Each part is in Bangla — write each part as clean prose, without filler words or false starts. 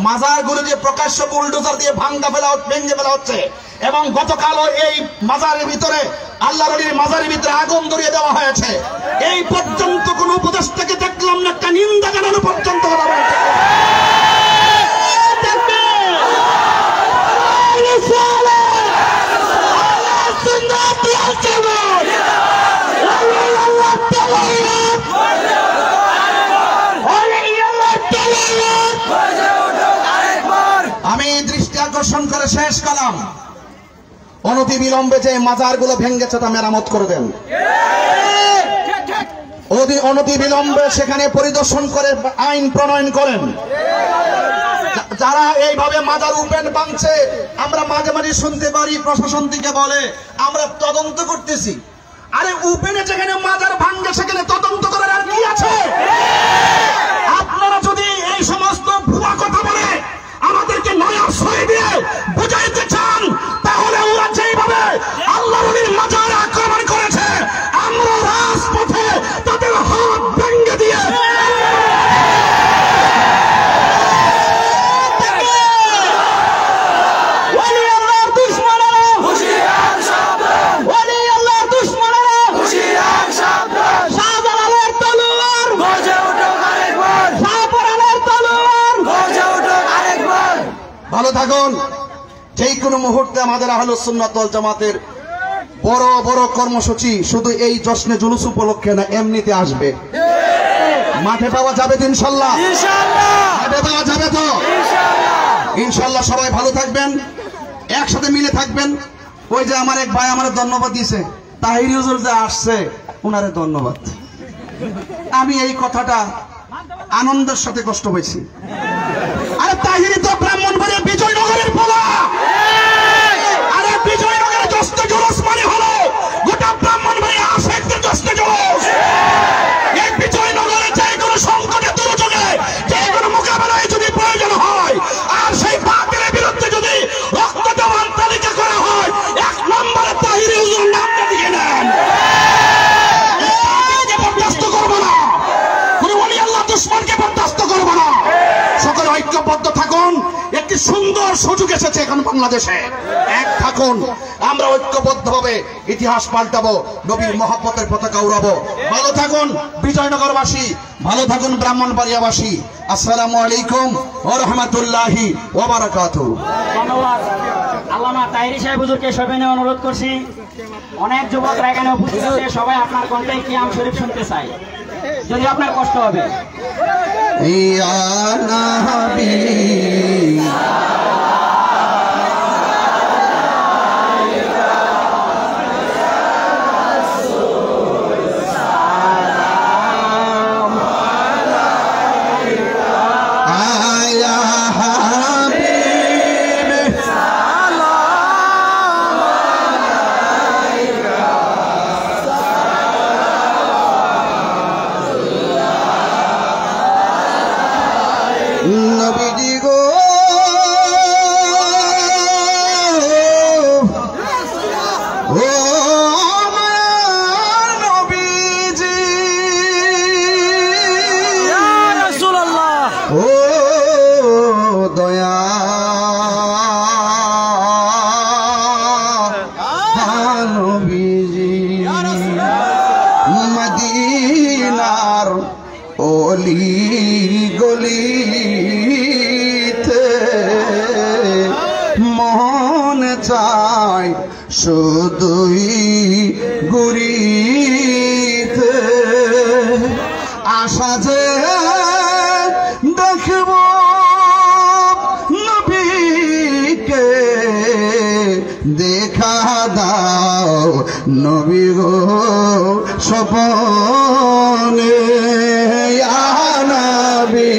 মাজারগুলো যে প্রকাশ্য বুলডোজার দিয়ে ভেঙে ফেলা হচ্ছে এবং গতকালও এই মাজারের ভিতরে আল্লাহর ওলির মাজারের ভিতরে আগুন ধরিয়ে দেওয়া হয়েছে। এই পর্যন্ত কোন উপদেষ্টাকে দেখলাম না একটা নিন্দা জানানো পর্যন্ত কথা বলতে। আমি দৃষ্টি আকর্ষণ করে শেষ কালাম, অনতিবিলম্বে যে মাজারগুলো ভেঙেছে তা মেরামত করে দেন। অনতিবিলম্বে সেখানে পরিদর্শন করে আইন প্রণয়ন করেন। যারা এইভাবে মাজার উপেন ভাঙছে, আমরা মাঝে মাঝে শুনতে পারি প্রশাসন থেকে বলে আমরা তদন্ত করতেছি। আরে উপেনে যেখানে মাজার ভাঙবে সেখানে তদন্ত করার আর কি আছে? আপনারা যদি এই সমস্ত ভুয়া কথা বলে আমাদেরকে নয়া আশ্রয় দিয়ে বুঝাইতে চান, তাহলে ওরা যেভাবে আল্লাহর ওলির মাজারে আক্রমণ করেছে, আমরা রাজপথে তাদের হাত ভেঙে দিয়ে ভালো থাকুন। যে কোনো মুহূর্তে আমাদের আহলুস সুন্নাত ওয়াল জামাতের বড় বড় কর্মসূচি শুধু এই জশ্নে জুলুস উপলক্ষে না, এমনিতে আসবে। মাঠে পাওয়া যাবে তো ইনশাআল্লাহ? মাঠে পাওয়া যাবে তো ইনশাআল্লাহ। সবাই ভালো থাকবেন, একসাথে মিলে থাকবেন। ওই যে আমার এক ভাই আমার ধন্যবাদ দিয়েছে, তাহির হুজুর যে আসছে ওনারে ধন্যবাদ। আমি এই কথাটা আনন্দের সাথে কষ্ট পেয়েছি। আরে তাহিরি তো ব্রাহ্মণবাড়িয়া বিজয়নগরের পোলা। আরে বিজয়নগরের জশ্নে জুলুস মানে হলো গোটা ব্রাহ্মণবাড়িয়া আশেকদের জশ্নে জুলুস। এই বিজয়নগরে যে কোনো সংকটে দুর্যোগে যে কোনো মোকাবেলায় যদি প্রয়োজন হয় আর সেই বাতিলের বিরুদ্ধে যদি রক্ত দেওয়ার তালিকা করা হয়, 1 নম্বরে তাহিরি হুজুর নামটা দিয়ে নেন। বরদাস্ত করবো না, কোন ওলি আল্লাহ দুশমনকে বরদাস্ত করবো না। সকলে ঐক্যবদ্ধ থাকুন। একটি সুন্দর সুযোগ এসেছে এখন বাংলাদেশে, এক থাকুন। আমরা ঐক্যবদ্ধভাবে ইতিহাস পাল্টাবো, নবীর মহব্বতের পতাকা উড়াবো। ভালো থাকুন বিজয়নগরবাসী, ভালো থাকুন ব্রাহ্মণবাড়িয়াবাসী। আসসালামু আলাইকুম ওয়া রাহমাতুল্লাহি ওয়া বারাকাতুহু। ধন্যবাদ। আল্লামা তাহিরি সাহেব হুজুরকে সবিনয়ে অনুরোধ করছি, অনেক যুবকরা এখানে উপস্থিত আছে, সবাই আপনার কণ্ঠে কিয়াম শরীফ শুনতে চাই, যদি আপনার কষ্ট হবে। ইয়া নবী নবীজি গো, ও নবীজি, ইয়া রাসূলুল্লাহ, ও দয়া নবীজি, মদিনার অলি গলিতে মন চায় শুধুই ঘুরিতে, আশা যে দেখব নবীকে, দেখা দাও নবী গো স্বপনে। ইয়া নবী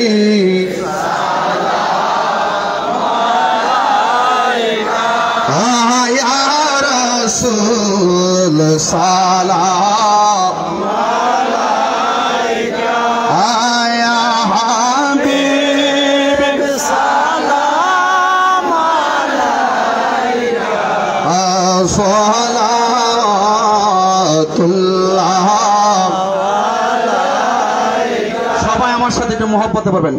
ইয়া রাসূল সালাম আলাইকা, ইয়া হাবিব সালাম আলাইকা, সালাতুল্লাহ আলাইকা। সবাই আমার সাথে একটু মহব্বতে পারবেন।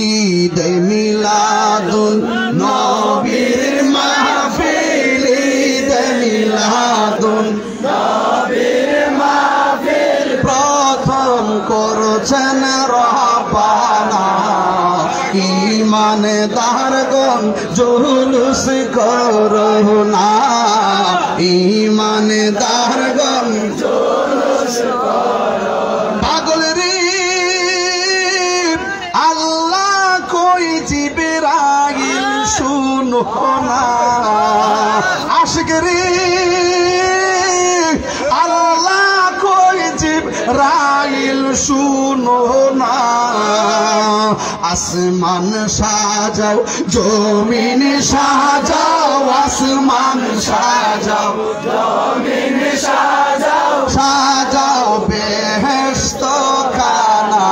ঈদ মিলাদ মিলাদুন নবীর মাহফিল ঈদে মিলাদুন নবীর মাহফিল প্রথম করেছেন রব্বানা ঈমানদারগণ জুলুস করো না ঈমানদারগণ জুলুস করো পাগল রে আল্লাহ কই জিবরাইল শুনো না আশিক রে আল্লাহ কই জিবরাইল শুনো না আসমান সাজাও জমিন সাজাও আসমান সাজাও জমিন সাজাও সাজাও বেহেশত খানা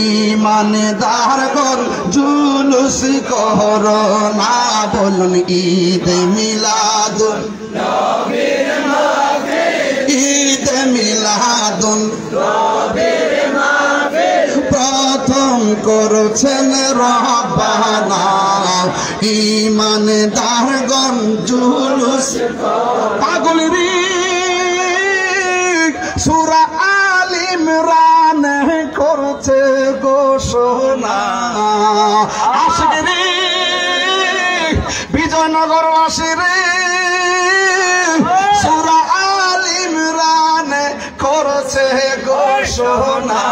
ঈমানদারগণ জুলুস করো না বলুন ঈদ মিলাদুন নবীর মাহফিল ঈদ মিলাদুন নবীর মাহফিল প্রথম করেছেন রব্বানা ঈমানদারগণ জুলুস পাগল রে সূরা আল ইমরান করছে ঘোষণা আশিক রে বিজয়নগরবাসী রে সূরা আল ইমরান করছে ঘোষণা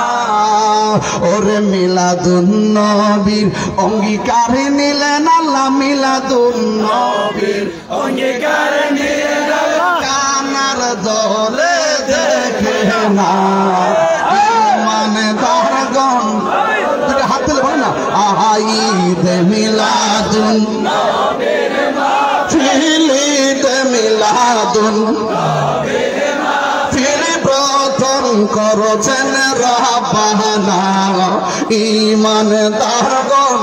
ওরে মিলাদুন নবীর অঙ্গীকার নিলেন আল্লাহ মিলাদুন নবীর অঙ্গীকার নিলেন আল্লাহ কানার দলে দেখে না ঈমানদারগণ দুটো হাত তুলে বলেন না ঈদ মিলাদুন নবীর মাহফিল ঈদ মিলাদুন নবীর মাহফিল প্রথম করেছেন রব্বানা ঈমানদারগণ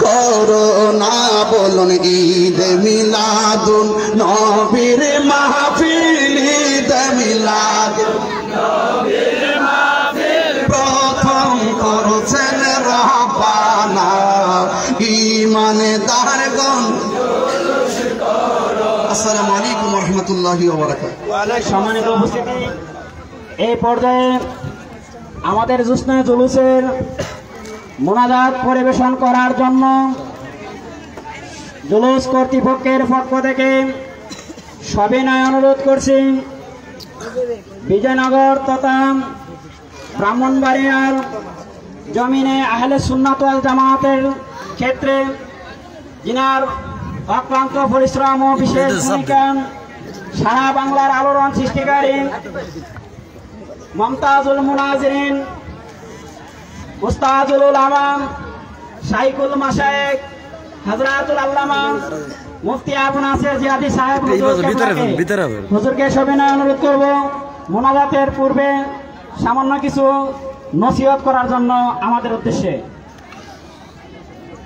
করো না বলুন ঈদ মিলাদুন নবীর মাহফিল ঈদ মিলাদুন নবীর মাহফিল প্রথম করেছেন রব্বানা ঈমানদারগণ আসসালামু আলাইকুম ওয়া রাহমাতুল্লাহি ওয়া বারাকাতুহু সম্মানিত উপস্থিতি এই পর্যায়ে আমাদের জুসনা জুলুসের মোনাজাত পরিবেশন করার জন্য জুলুস কর্তৃপক্ষের পক্ষ থেকে সবিনয় অনুরোধ করছি বিজয়নগর তথা ব্রাহ্মণবাড়িয়ার জমিনে আহলে সুন্নাত ওয়াল জামাতের ক্ষেত্রে যিনার অক্লান্ত পরিশ্রম ও বিশেষ ভূমিকা সারা বাংলার আলোড়ন সৃষ্টিকারী মমতাজুল মুনাজিরিন উস্তাজুল উলামা শাইখুল মাশায়েখ হযরতুল আল্লামা মুফতি আবু নাসির জিয়াদি সাহেব হুজুরকে সবিনয় অনুরোধ করব মোনাজাতের পূর্বে সামান্য কিছু নসিহত করার জন্য আমাদের উদ্দেশ্যে।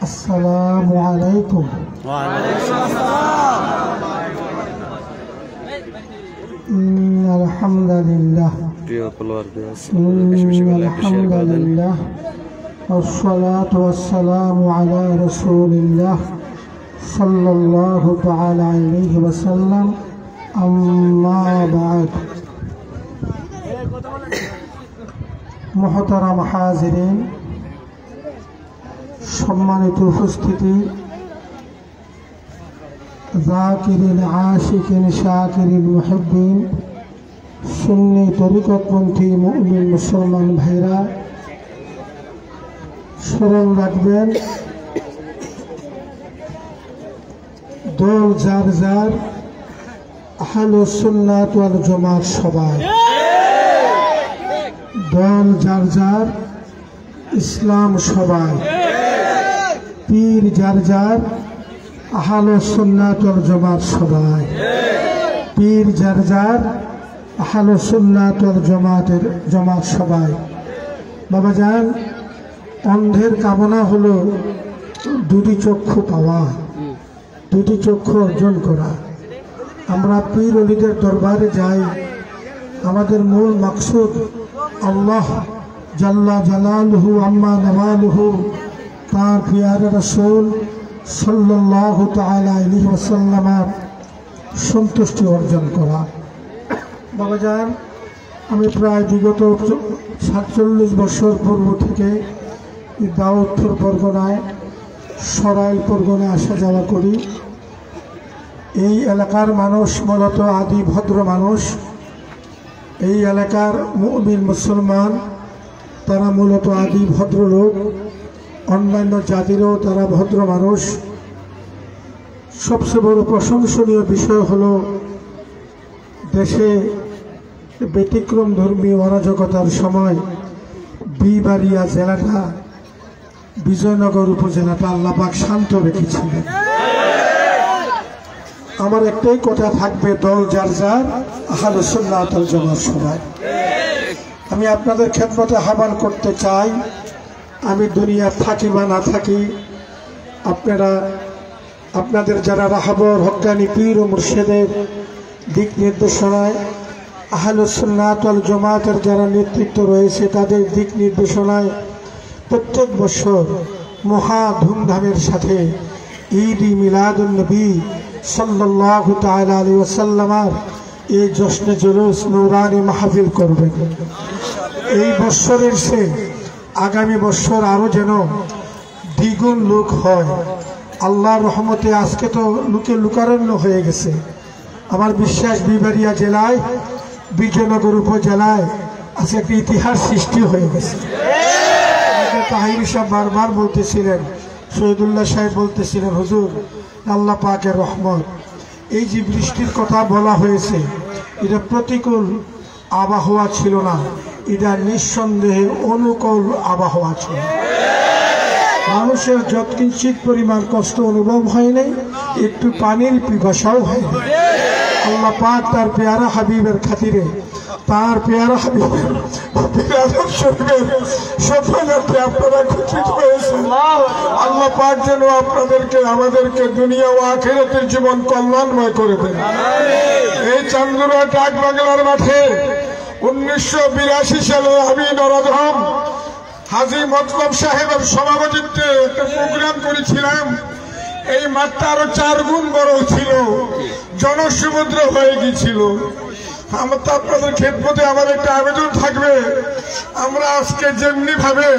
আসসালামু আলাইকুম। আলহামদুলিল্লাহ আলহামদুলিল্লাহ والصلاة والسلام على رسول الله صلى الله تعالى عليه وسلم أما بعد محترم حاضرين সম্মানিত উপস্থিতি যাকিরিন আশিকিন শাকিরিন মুহিব্বিন সুন্নি তরিকতপন্থী মুমিন মুসলমান ভাইরা স্মরণ রাখবেন দল যার যার আহলুস সুন্নাত ওয়াল জামাত সবাই দল যার যার ইসলাম সবাই পীর যার যার আহলুস সুন্নাত ওয়াল জামাত সবাই পীর যার যার আহলুস সুন্নাত ওয়াল জামাত সবাই। বাবা যান অন্ধের কামনা হলো দুটি চক্ষু পাওয়া, দুটি চক্ষু অর্জন করা। আমরা পীর ওলিদের দরবারে যাই, আমাদের মূল মাকসুদ আল্লাহ জাল্লা জালালুহু আম্মা নাওয়ালুহু তার পিয়ারে রাসূল সাল্লাল্লাহু তাআলা আলাইহি ওয়াসাল্লামের সন্তুষ্টি অর্জন করা। বাবাজান, আমি প্রায় বিগত 47 বছর পূর্ব থেকে দাউদপুর পরগনায়, সরাইল পরগনায় আসা যাওয়া করি। এই এলাকার মানুষ মূলত আদি ভদ্র মানুষ। এই এলাকার মুমিন মুসলমান তারা মূলত আদি ভদ্রলোক, অন্যান্য জাতিরও তারা ভদ্র মানুষ। সবচেয়ে বড় প্রশংসনীয় বিষয় হলো দেশে ব্যতিক্রম ধর্মী অরাজকতার সময় বিবাড়িয়া জেলাটা, বিজয়নগর উপজেলাটা আল্লাহ পাক শান্ত রেখেছিলেন। আমার একটাই কথা থাকবে, দল যার যার, আহলে সুন্নাত ওয়াল জামাত সবাই। আমি আপনাদের খেদমতে আহ্বান করতে চাই, আমি দুনিয়া থাকি বা না থাকি, আপনাদের যারা রাহবর হক্কানি পীর ও মুর্শিদের দিক নির্দেশনায়, আহলে সুন্নাত ওয়াল জামাতের যারা নেতৃত্ব রয়েছে তাদের দিক নির্দেশনায় প্রত্যেক বছর মহা ধুমধামের সাথে ঈদ মিলাদুন নবী সাল্লাল্লাহু তাআলা আলাইহি ওয়াসাল্লামের এই জশ্নে জুলুস নূরানি মাহফিল করবেন। এই বছরের সে আগামী বছর আরো যেন দ্বিগুণ লোক হয়। আল্লাহর রহমতে আজকে তো লোকে লোকারণ্য হয়ে গেছে। আমার বিশ্বাস বিবাড়িয়া জেলায়, বিজয়নগর উপজেলায় আজকে একটা ইতিহাস সৃষ্টি হয়ে গেছে। তাহির সাহেব বারবার বলতেছিলেন, শহীদুল্লাহ সাহেব বলতেছিলেন, হুজুর আল্লাহ পাকের রহমত, এই যে বৃষ্টির কথা বলা হয়েছে এটা প্রতিকূল আবহাওয়া ছিল না, এটা নিঃসন্দেহে অনুকূল আবহাওয়া ছিল। মানুষের যৎকিঞ্চিত পরিমাণ কষ্ট অনুভব হয় নাই, একটু পানির পিপাসাও হয় না। আল্লাহ পাক তার পেয়ারা হাবিবের খাতিরে, তার পেয়ারা হাবিবের সফলতাতে আপনারা খুশি হয়েছেন। আল্লাহ পাক যেন আপনাদেরকে, আমাদেরকে দুনিয়া ও আখিরাতের জীবন কল্যাণময় করে দেন। এই চান্দুরা ডাক বাংলার মাঠে 1982 সালে আমি নরধম হাজী মতলব সাহেবের সভাপতিত্বে একটা প্রোগ্রাম করেছিলাম। এই মাঠটা আরো 4 গুণ বড় ছিল, জনসমুদ্র হয়ে গিয়েছিল। আমার তো আপনাদের খেদমতে আমার একটা আবেদন থাকবে, আমরা আজকে যেমনি ভাবে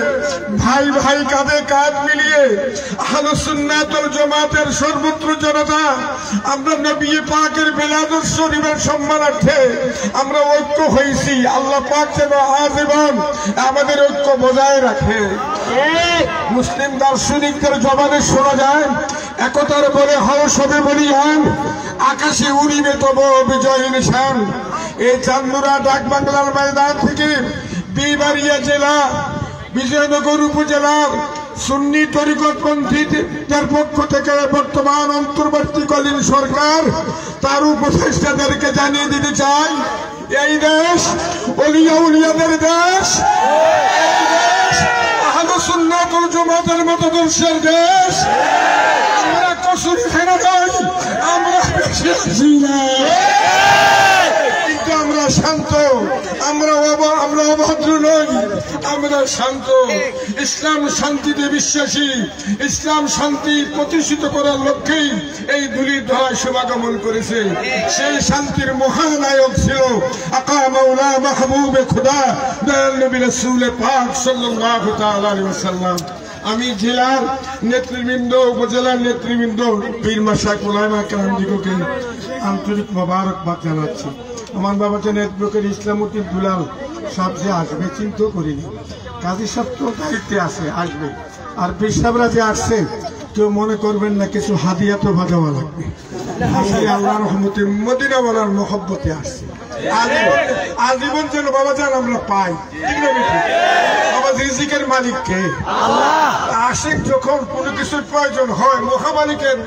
ভাই ভাই কাঁধে কাঁধ মিলিয়ে আহলে সুন্নাত ওয়াল জামাতের সর্বত্র জনতা আমরা নবী পাকের মিলাদুস শরীফের সম্মানার্থে আমরা ঐক্য হয়েছি, আল্লাহ পাক যেন আজীবন আমাদের ঐক্য বজায় রাখে। মুসলিম দার্শনিকদের জবানে শোনা যায়, একতার বলে হও সবে বলিয়ান, আকাশে উড়িবে তব বিজয় নিশান। এই চান্দুরা ডাক বাংলার ময়দান থেকে বিবাড়িয়া জেলা, বিজয়নগর উপজেলার সুন্নি তরিকতপন্থীদের পক্ষ থেকে বর্তমান অন্তর্বর্তীকালীন সরকার তার উপদেষ্টাদেরকে জানিয়ে দিতে চাই, এই দেশ ওলিয়া উলিয়াদের দেশ, আহলে সুন্নাত ওয়াল জামাতের মতাদর্শের দেশ। আমরা কসুরি খানা নই, আমরা কিন্তু আমরা শান্ত, আমরা অভদ্র নই, আমরা শান্ত। ইসলাম শান্তিতে বিশ্বাসী, ইসলাম শান্তি প্রতিষ্ঠিত করার লক্ষ্যেই এই ধুলির ধরায় শুভাগমন করেছে। সেই শান্তির মহানায়ক ছিল আকা মাওলা মাহবুবে খুদা দয়াল নবী রাসূল পাক সাল্লাল্লাহু তাআলা আলাইহি ওয়াসাল্লাম। আমি জেলার নেতৃবৃন্দ, উপজেলার নেতৃবৃন্দ, পীর মাশায়েখ উলামা কেরামদিগকে আন্তরিক মোবারকবাদ জানাচ্ছি। আমার বাবা যে নেতৃত্বের ইসলামউদ্দিন দুলাল সব যে আসবে চিন্তা করিনি, কাজী সব তো দায়িত্বে আছে, আসবে। আর পেশাবরা যে আসছে কেউ মনে করবেন না কিছু হাদিয়া তো বাজাওয়া লাগবে। আল্লাহ রহমতে মদিনাওয়ালার মহব্বতে আসছে, আজীবন যেন বাবা যান আমরা পাই। বাবা রিজিকের মালিক কে? আশিক যখন কোনো কিছুর প্রয়োজন হয় মহামালিকের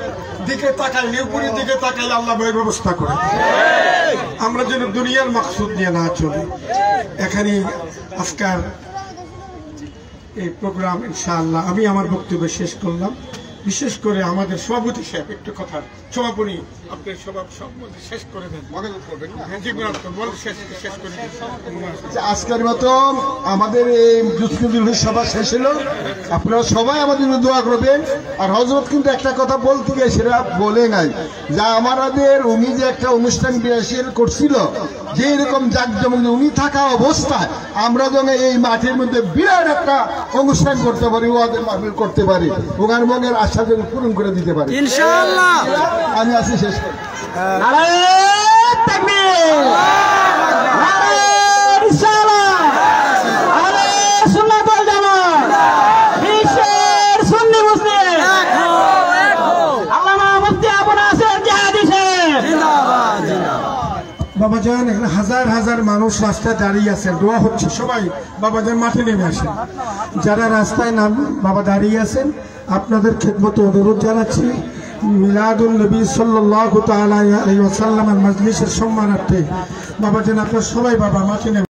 দিকে তাকাইলে, উপরের দিকে তাকাইলে আল্লাহ ব্যবস্থা করে। আমরা যেন দুনিয়ার মাকসুদ নিয়ে না চলি। এখানে আজকাল এই প্রোগ্রাম ইনশাআল্লাহ আমি আমার বক্তব্য শেষ করলাম। বিশেষ করে আমাদের সভাপতি সাহেব একটু কথা সভাপতি আপনি শেষ করে দেন। হ্যাঁ, জি, শেষ করে দেন। আজকের মতো আমাদের এই জুসকুদুল সভা শেষ হলো। আপনারা সবাই আমাদের জন্য দোয়া করবেন। আর হযরত কিন্তু একটা কথা বলতে গিয়ে সেটা বলে নাই, যা আমাদের উনি যে একটা অনুষ্ঠান বিরাসিল করছিল, যে এরকম জাঁকজমক উনি থাকা অবস্থায় আমরা যেন এই মাঠের মধ্যে বিরাট একটা অনুষ্ঠান করতে পারি, ওয়াদের মাহফিল করতে পারি, ওখান মনের আশা যেন পূরণ করে দিতে পারি ইনশাআল্লাহ। আমি আছি শেষ করি। নারায়ে তাকবীর, নারায়ে রিসালাত, আহলে সুন্নাত ওয়াল জামাত, বিশ্বের সুন্নি মুসলিম আল্লামা মুফতি আবু নাসের জিহাদি সাহেব জিন্দাবাদ। বাবাজান, এখানে হাজার হাজার মানুষ রাস্তায় দাঁড়িয়ে আছেন, দোয়া হচ্ছে, সবাই বাবাজান মাঠে নেমে আসেন। যারা রাস্তায় নাম বাবা দাঁড়িয়ে আছেন, আপনাদের খেদমতে অনুরোধ জানাচ্ছি, মিলাদুল নবী সাল্লাল্লাহু তাআলা আলাইহি ওয়াসাল্লামের মজলিসের সম্মানার্থে বাবাজান আপনারা সবাই বাবা মাঠে নেমে